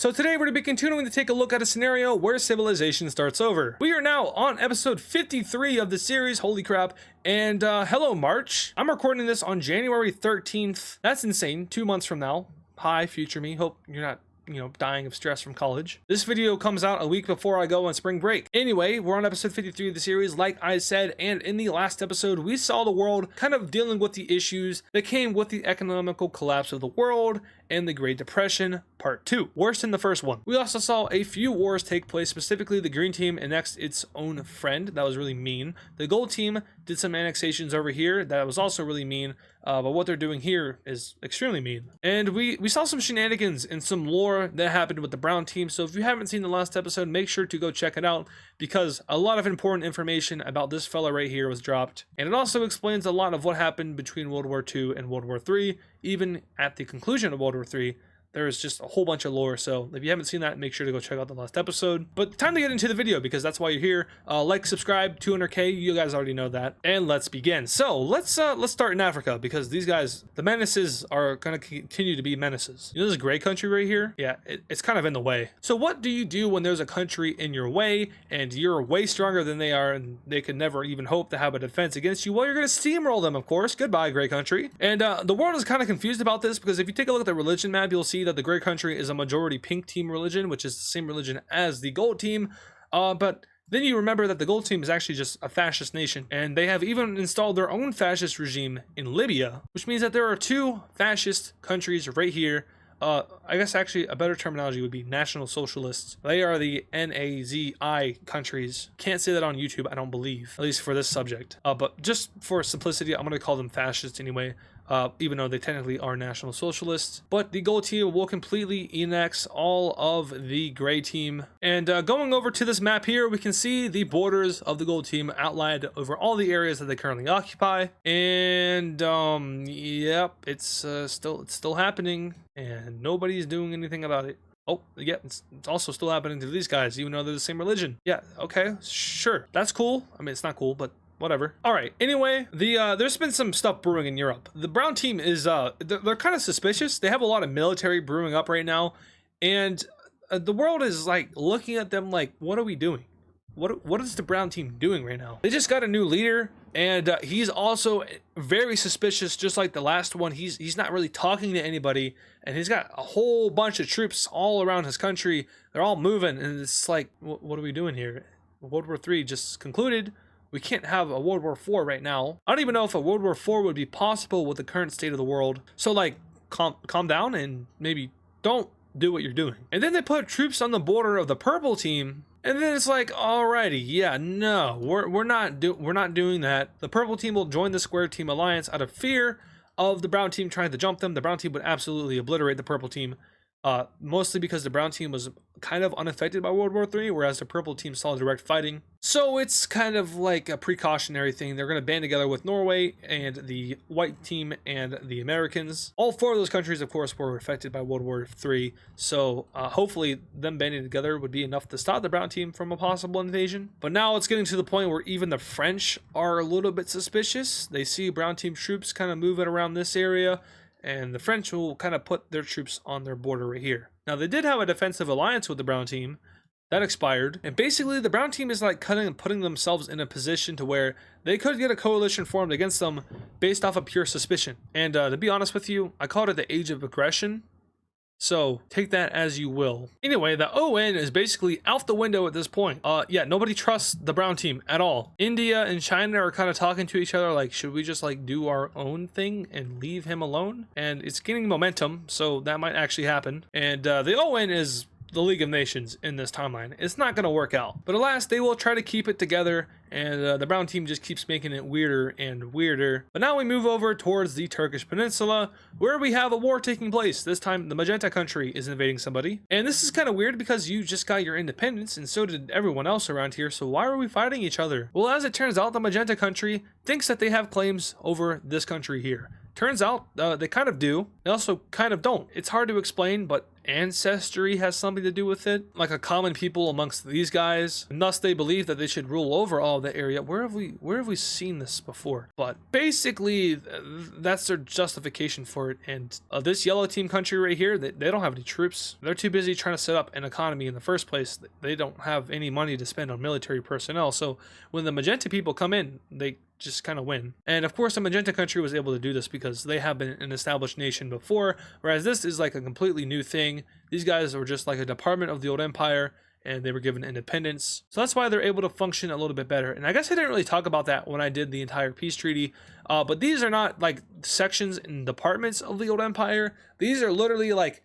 So today we're going to be continuing to take a look at a scenario where civilization starts over. We are now on episode 53 of the series, holy crap, and hello March. I'm recording this on January 13th. That's insane, 2 months from now. Hi, future me, hope you're not dying of stress from college. This video comes out a week before I go on spring break. Anyway, we're on episode 53 of the series, like I said, and in the last episode, we saw the world kind of dealing with the issues that came with the economical collapse of the world and the Great Depression, part 2. Worse than the first one. We also saw a few wars take place, specifically the green team annexed its own friend. That was really mean. The gold team did some annexations over here. That was also really mean. But what they're doing here is extremely mean. And we saw some shenanigans and some lore that happened with the brown team. So if you haven't seen the last episode, make sure to go check it out, because a lot of important information about this fella right here was dropped. And it also explains a lot of what happened between World War II and World War III. Even at the conclusion of World War III, there is just a whole bunch of lore. So if you haven't seen that, make sure to go check out the last episode. But time to get into the video, because that's why you're here. Like, subscribe, 200k, you guys already know that. And let's begin. So let's start in Africa, because these guys, the menaces, are going to continue to be menaces. You know this gray country right here? Yeah, it's kind of in the way. So what do you do when there's a country in your way and you're way stronger than they are, and they could never even hope to have a defense against you? Well, you're going to steamroll them, of course. Goodbye, gray country. And the world is kind of confused about this, because if you take a look at the religion map, you'll see that the gray country is a majority pink team religion, which is the same religion as the gold team. But then you remember that the gold team is actually just a fascist nation, and they have even installed their own fascist regime in Libya, which means that there are two fascist countries right here. I guess actually a better terminology would be National Socialists. They are the NAZI countries. Can't say that on YouTube, I don't believe, at least for this subject. But just for simplicity, I'm going to call them fascists anyway. Even though they technically are National Socialists. But the gold team will completely annex all of the gray team. And going over to this map here, we can see the borders of the gold team outlined over all the areas that they currently occupy. And yep, it's still happening, and nobody's doing anything about it. Oh, yeah, it's also still happening to these guys, even though they're the same religion. Yeah, okay, sure, that's cool. I mean, it's not cool, but whatever. All right. Anyway, there's been some stuff brewing in Europe. The brown team is they're kind of suspicious. They have a lot of military brewing up right now, and the world is like looking at them like, what are we doing? What is the brown team doing right now? They just got a new leader, and he's also very suspicious, just like the last one. He's not really talking to anybody, and he's got a whole bunch of troops all around his country. They're all moving, and it's like, what are we doing here? World War III just concluded. We can't have a World War IV right now. I don't even know if a World War IV would be possible with the current state of the world. So like, calm down and maybe don't do what you're doing. And then they put troops on the border of the purple team. And then it's like, alrighty, yeah, no, we're not doing that. The purple team will join the square team alliance out of fear of the brown team trying to jump them. The brown team would absolutely obliterate the purple team. Mostly because the brown team was kind of unaffected by World War III, whereas the purple team saw direct fighting. So it's kind of like a precautionary thing. They're going to band together with Norway and the white team and the Americans. All four of those countries, of course, were affected by World War III. So hopefully them banding together would be enough to stop the brown team from a possible invasion. But now it's getting to the point where even the French are a little bit suspicious. They see brown team troops kind of moving around this area, and the French will kind of put their troops on their border right here. Now, they did have a defensive alliance with the brown team. That expired. And basically, the brown team is like putting themselves in a position to where they could get a coalition formed against them based off of pure suspicion. And to be honest with you, I called it the age of aggression. So take that as you will. Anyway, the ON is basically out the window at this point. Yeah, nobody trusts the brown team at all. India and China are kind of talking to each other like, should we just like do our own thing and leave him alone? And it's gaining momentum, so that might actually happen. And the ON is the League of Nations in this timeline. It's not going to work out. But alas, they will try to keep it together, and the brown team just keeps making it weirder and weirder. But now we move over towards the Turkish peninsula, where we have a war taking place. This time, the magenta country is invading somebody. And this is kind of weird because you just got your independence, and so did everyone else around here, so why are we fighting each other? Well, as it turns out, the magenta country thinks that they have claims over this country here. Turns out they kind of do. They also kind of don't. It's hard to explain, but ancestry has something to do with it, like a common people amongst these guys, and thus they believe that they should rule over all of the area. Where have we seen this before? But basically that's their justification for it. And this yellow team country right here, they don't have any troops. They're too busy trying to set up an economy in the first place. They don't have any money to spend on military personnel, so when the magenta people come in, they just kind of win. And of course the magenta country was able to do this because they have been an established nation before, whereas this is like a completely new thing. These guys were just like a department of the old empire, and they were given independence, so that's why they're able to function a little bit better. And I guess I didn't really talk about that when I did the entire peace treaty, but these are not like sections and departments of the old empire. These are literally like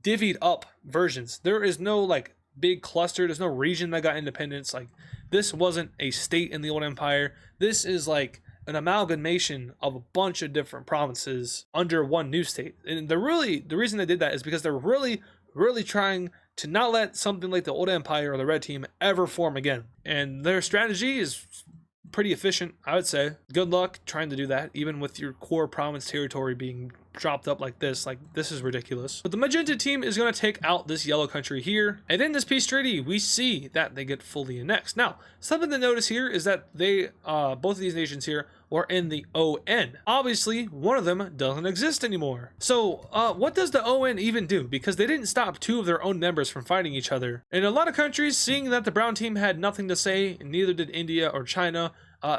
divvied up versions. There is no like big cluster, there's no region that got independence. Like, this wasn't a state in the old empire. This is like an amalgamation of a bunch of different provinces under one new state. And the reason they did that is because they're really trying to not let something like the old empire or the red team ever form again. And their strategy is pretty efficient, I would say. Good luck trying to do that, even with your core province territory being dropped up like this. Like, this is ridiculous. But the magenta team is going to take out this yellow country here, and in this peace treaty we see that they get fully annexed. Now, something to notice here is that they both of these nations here were in the ON. Obviously one of them doesn't exist anymore. So what does the ON even do? Because they didn't stop two of their own members from fighting each other. In a lot of countries, seeing that the brown team had nothing to say, and neither did India or China,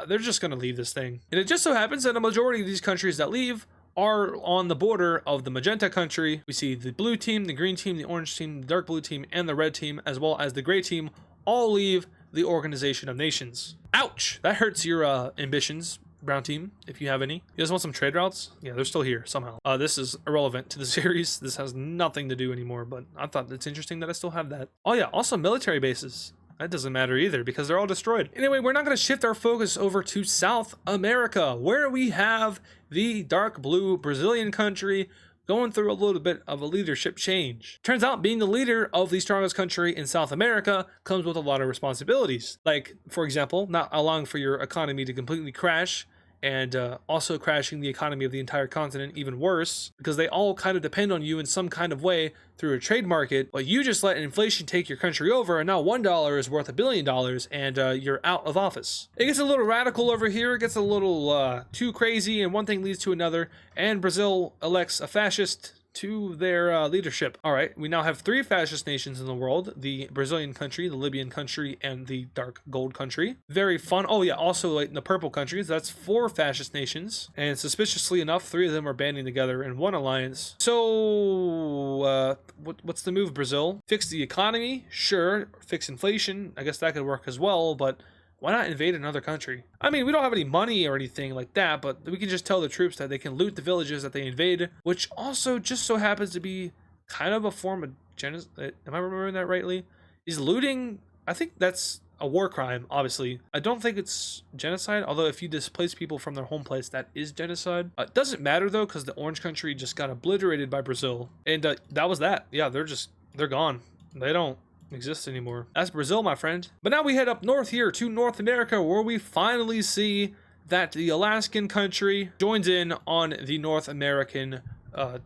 they're just going to leave this thing. And it just so happens that a majority of these countries that leave are on the border of the magenta country. We see the blue team, the green team, the orange team, the dark blue team, and the red team, as well as the gray team, all leave the Organization of Nations. Ouch! That hurts your ambitions, brown team, if you have any. You guys want some trade routes? Yeah, they're still here somehow. This is irrelevant to the series. This has nothing to do anymore, but I thought it's interesting that I still have that. Oh yeah, also military bases. That doesn't matter either because they're all destroyed. Anyway, we're not going to shift our focus over to South America, where we have the dark blue Brazilian country going through a little bit of a leadership change. Turns out being the leader of the strongest country in South America comes with a lot of responsibilities. Like, for example, not allowing for your economy to completely crash, and also crashing the economy of the entire continent even worse, because they all kind of depend on you in some kind of way through a trade market. But you just let inflation take your country over, and now $1 is worth $1 billion, and you're out of office. It gets a little radical over here. It gets a little too crazy, and one thing leads to another, and Brazil elects a fascist to their leadership. All right, we now have 3 fascist nations in the world: the Brazilian country, the Libyan country, and the dark gold country. Very fun. Oh yeah, also like in the purple countries, that's 4 fascist nations, and suspiciously enough, 3 of them are banding together in one alliance. So what's the move, Brazil? Fix the economy? Sure. Fix inflation? I guess that could work as well, but why not invade another country? I mean, we don't have any money or anything like that, but we can just tell the troops that they can loot the villages that they invade, which also just so happens to be kind of a form of genocide. Am I remembering that rightly? Is looting, I think that's a war crime, obviously. I don't think it's genocide, although if you displace people from their home place, that is genocide. It doesn't matter though, because the orange country just got obliterated by Brazil. And that was that. Yeah, they're gone. They don't exist anymore. That's Brazil, my friend. But now we head up north here to North America, where we finally see that the Alaskan country joins in on the North American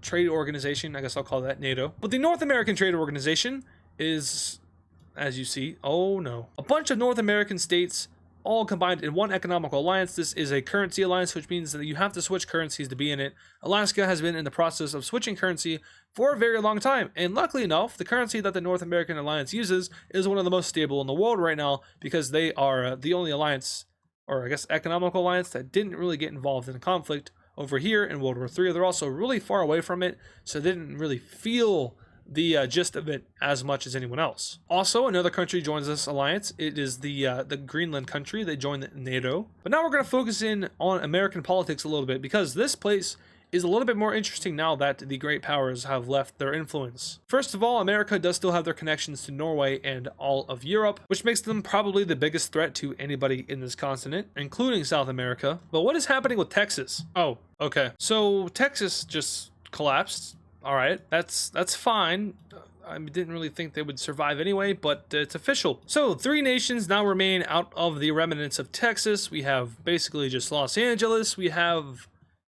Trade Organization. I guess I'll call that NATO. But the North American Trade Organization is, as you see, oh no, a bunch of North American states all combined in one economical alliance. This is a currency alliance, which means that you have to switch currencies to be in it. Alaska has been in the process of switching currency for a very long time, and luckily enough, the currency that the North American alliance uses is one of the most stable in the world right now, because they are the only alliance, or I guess economical alliance, that didn't really get involved in a conflict over here in World War III. They're also really far away from it, so they didn't really feel the gist of it as much as anyone else. Also, another country joins this alliance. It is the Greenland country. They joined NATO. But now we're going to focus in on American politics a little bit, because this place is a little bit more interesting now that the great powers have left their influence. First of all, America does still have their connections to Norway and all of Europe, which makes them probably the biggest threat to anybody in this continent, including South America. But what is happening with Texas? Oh, okay. So Texas just collapsed. All right, that's fine. I didn't really think they would survive anyway, but it's official. So 3 nations now remain out of the remnants of Texas. We have basically just Los Angeles, we have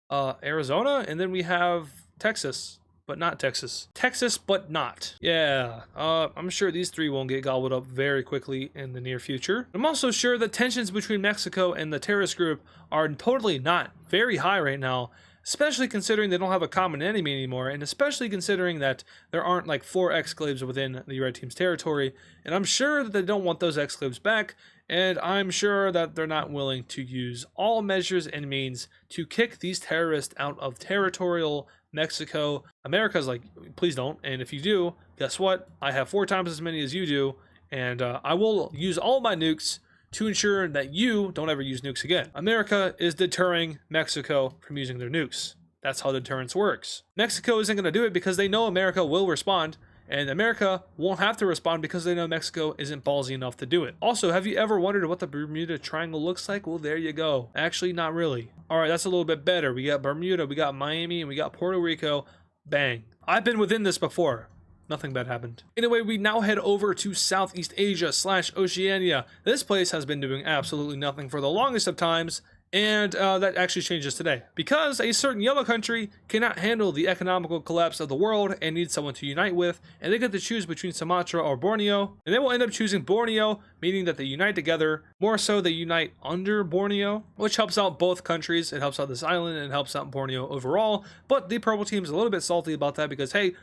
Arizona, and then we have Texas. but not Texas. Texas, but not. Yeah, I'm sure these three won't get gobbled up very quickly in the near future. I'm also sure that tensions between Mexico and the terrorist group are totally not very high right now, especially considering they don't have a common enemy anymore, and especially considering that there aren't like 4 exclaves within the red team's territory, and I'm sure that they don't want those exclaves back, and I'm sure that they're not willing to use all measures and means to kick these terrorists out of territorial Mexico. America's like, please don't, and if you do, guess what? I have 4 times as many as you do, and I will use all my nukes to ensure that you don't ever use nukes again. America is deterring Mexico from using their nukes. That's how deterrence works. Mexico isn't going to do it because they know America will respond, and America won't have to respond because they know Mexico isn't ballsy enough to do it. Also, have you ever wondered what the Bermuda Triangle looks like? Well, there you go. Actually, not really. All right, that's a little bit better. We got Bermuda, we got Miami, and we got Puerto Rico. Bang. I've been within this before. Nothing bad happened. Anyway, we now head over to Southeast Asia / Oceania. This place has been doing absolutely nothing for the longest of times, and that actually changes today. Because a certain yellow country cannot handle the economical collapse of the world and needs someone to unite with, and they get to choose between Sumatra or Borneo, and they will end up choosing Borneo, meaning that they unite together. More so, they unite under Borneo, which helps out both countries. It helps out this island, and it helps out Borneo overall, but the purple team is a little bit salty about that because, hey,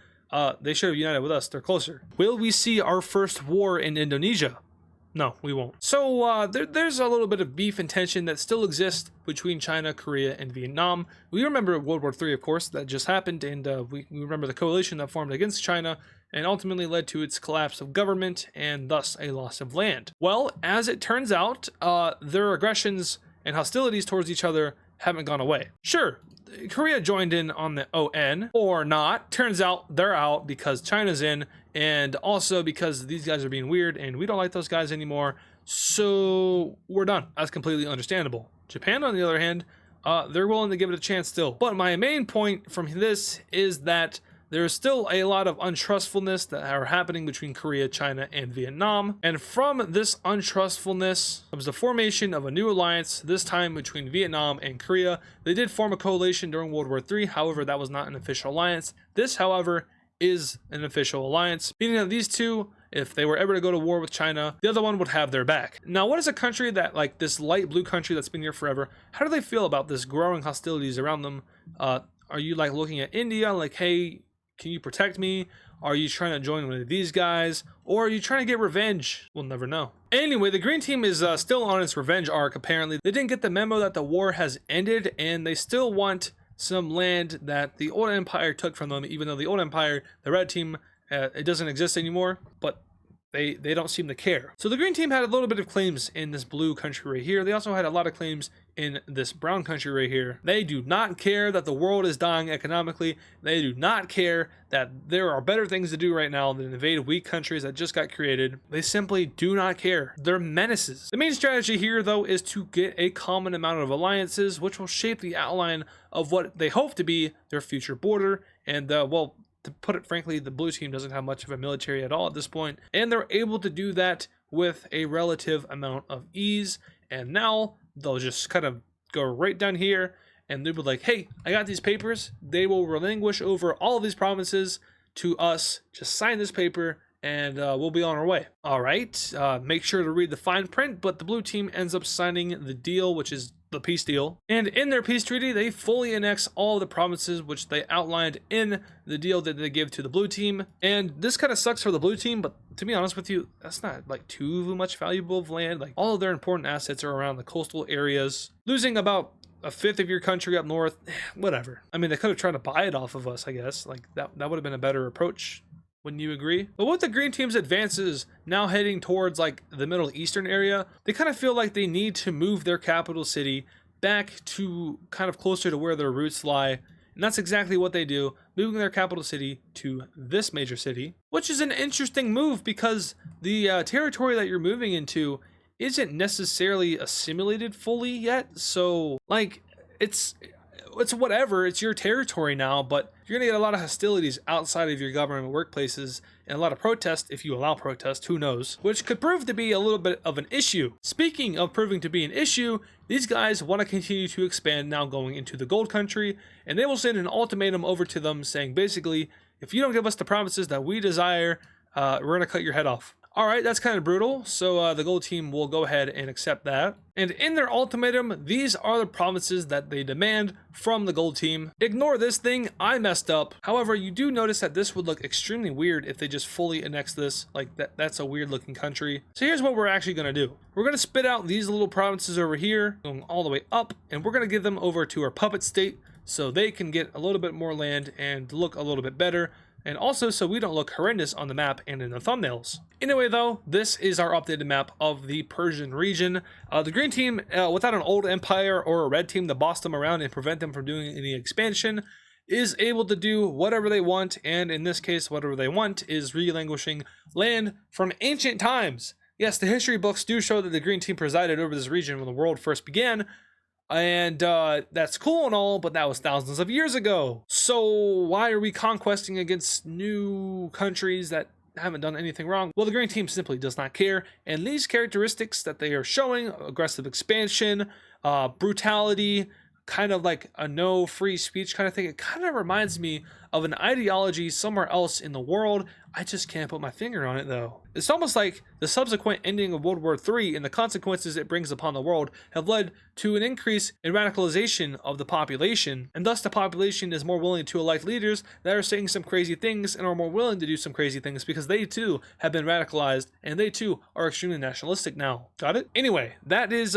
they should have united with us. They're closer. Will we see our first war in Indonesia? No, we won't. So there's a little bit of beef and tension that still exists between China, Korea, and Vietnam. We remember World War III, of course, that just happened, and we remember the coalition that formed against China and ultimately led to its collapse of government and thus a loss of land. Well, as it turns out, their aggressions and hostilities towards each other haven't gone away. Sure, Korea joined in on the ON, or not. Turns out they're out because China's in, and also because these guys are being weird and we don't like those guys anymore, so we're done. That's completely understandable. Japan, on the other hand, they're willing to give it a chance still. But my main point from this is that there's still a lot of untrustfulness that are happening between Korea, China, and Vietnam. And from this untrustfulness comes the formation of a new alliance, this time between Vietnam and Korea. They did form a coalition during World War III, however, that was not an official alliance. This, however, is an official alliance, meaning that these two, if they were ever to go to war with China, the other one would have their back. Now, what is a country that, like this light blue country that's been here forever, how do they feel about this growing hostilities around them? Are you like looking at India like, hey, can you protect me? Are you trying to join one of these guys? Or are you trying to get revenge? We'll never know. Anyway, the green team is still on its revenge arc, apparently. They didn't get the memo that the war has ended, and they still want some land that the old empire took from them, even though the old empire, the red team, it doesn't exist anymore, but they don't seem to care. So the green team had a little bit of claims in this blue country right here. They also had a lot of claims in this brown country right here. They do not care that the world is dying economically. They do not care that there are better things to do right now than invade weak countries that just got created. They simply do not care. They're menaces. The main strategy here, though, is to get a common amount of alliances, which will shape the outline of what they hope to be their future border. And, well, to put it frankly, the blue team doesn't have much of a military at all at this point, and they're able to do that with a relative amount of ease. And now they'll just kind of go right down here and they'll be like, hey, I got these papers. They will relinquish over all of these provinces to us. Just sign this paper and we'll be on our way. All right, make sure to read the fine print, but the blue team ends up signing the deal, which is the peace deal. And in their peace treaty, they fully annex all of the provinces which they outlined in the deal that they give to the blue team. And this kind of sucks for the blue team, but to be honest with you, that's not like too much valuable of land. Like all of their important assets are around the coastal areas. Losing about a fifth of your country up north, whatever. I mean, they could have tried to buy it off of us, I guess. Like that would have been a better approach. Wouldn't you agree? But with the green team's advances now heading towards like the Middle Eastern area, they kind of feel like they need to move their capital city back to kind of closer to where their roots lie. And that's exactly what they do, moving their capital city to this major city, which is an interesting move because the territory that you're moving into isn't necessarily assimilated fully yet. So like it's whatever, it's your territory now, but you're gonna get a lot of hostilities outside of your government workplaces and a lot of protest, if you allow protest, who knows, which could prove to be a little bit of an issue. Speaking of proving to be an issue, these guys want to continue to expand now going into the gold country, and they will send an ultimatum over to them saying basically, if you don't give us the provinces that we desire, we're gonna cut your head off. All right, that's kind of brutal, so the gold team will go ahead and accept that. And in their ultimatum, these are the provinces that they demand from the gold team. Ignore this thing, I messed up. However, you do notice that this would look extremely weird if they just fully annex this. Like, that's a weird looking country. So here's what we're actually gonna do. We're gonna spit out these little provinces over here, going all the way up, and we're gonna give them over to our puppet state so they can get a little bit more land and look a little bit better. And also so we don't look horrendous on the map and in the thumbnails. Anyway though, this is our updated map of the Persian region. The green team, without an old empire or a red team to boss them around and prevent them from doing any expansion, is able to do whatever they want, and in this case, whatever they want is relinquishing land from ancient times. Yes, the history books do show that the green team presided over this region when the world first began, and that's cool and all, but that was thousands of years ago. So why are we conquesting against new countries that haven't done anything wrong? Well, the green team simply does not care, and these characteristics that they are showing, aggressive expansion, brutality, kind of like a no free speech kind of thing, it kind of reminds me of an ideology somewhere else in the world. I just can't put my finger on it though. It's almost like the subsequent ending of World War III and the consequences it brings upon the world have led to an increase in radicalization of the population, and thus the population is more willing to elect leaders that are saying some crazy things and are more willing to do some crazy things because they too have been radicalized and they too are extremely nationalistic now. Got it? Anyway, that's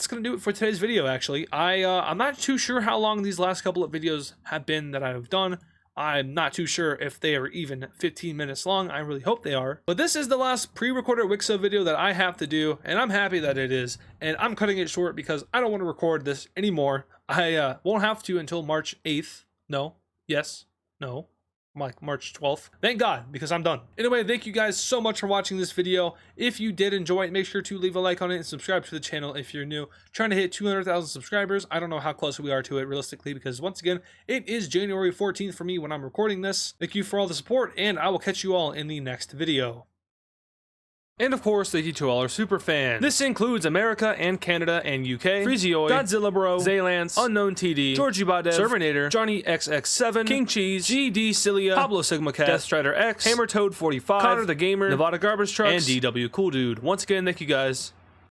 gonna do it for today's video. Actually, I'm not too sure how long these last couple of videos have been that I've done. I'm not too sure if they are even 15 minutes long. I really hope they are. But this is the last pre-recorded Wixo video that I have to do, and I'm happy that it is. And I'm cutting it short because I don't want to record this anymore. I won't have to until March 8th. No. Yes. No. Like March 12th. Thank God, because I'm done. Anyway, thank you guys so much for watching this video. If you did enjoy it, make sure to leave a like on it and subscribe to the channel if you're new. Trying to hit 200,000 subscribers. I don't know how close we are to it realistically, because once again, it is January 14th for me when I'm recording this. Thank you for all the support, and I will catch you all in the next video. And of course, thank you to all our super fans. This includes America and Canada and UK, Freezioid, Godzilla Bro, Zaylance, Unknown TD, Georgie Badev, Servernator, Johnny XX7, King Cheese, GD Cilia, Pablo Sigma Cat, Death Strider X, Hammer Toad 45, Connor the Gamer, Nevada Garbage Trucks, and DW Cool Dude. Once again, thank you guys.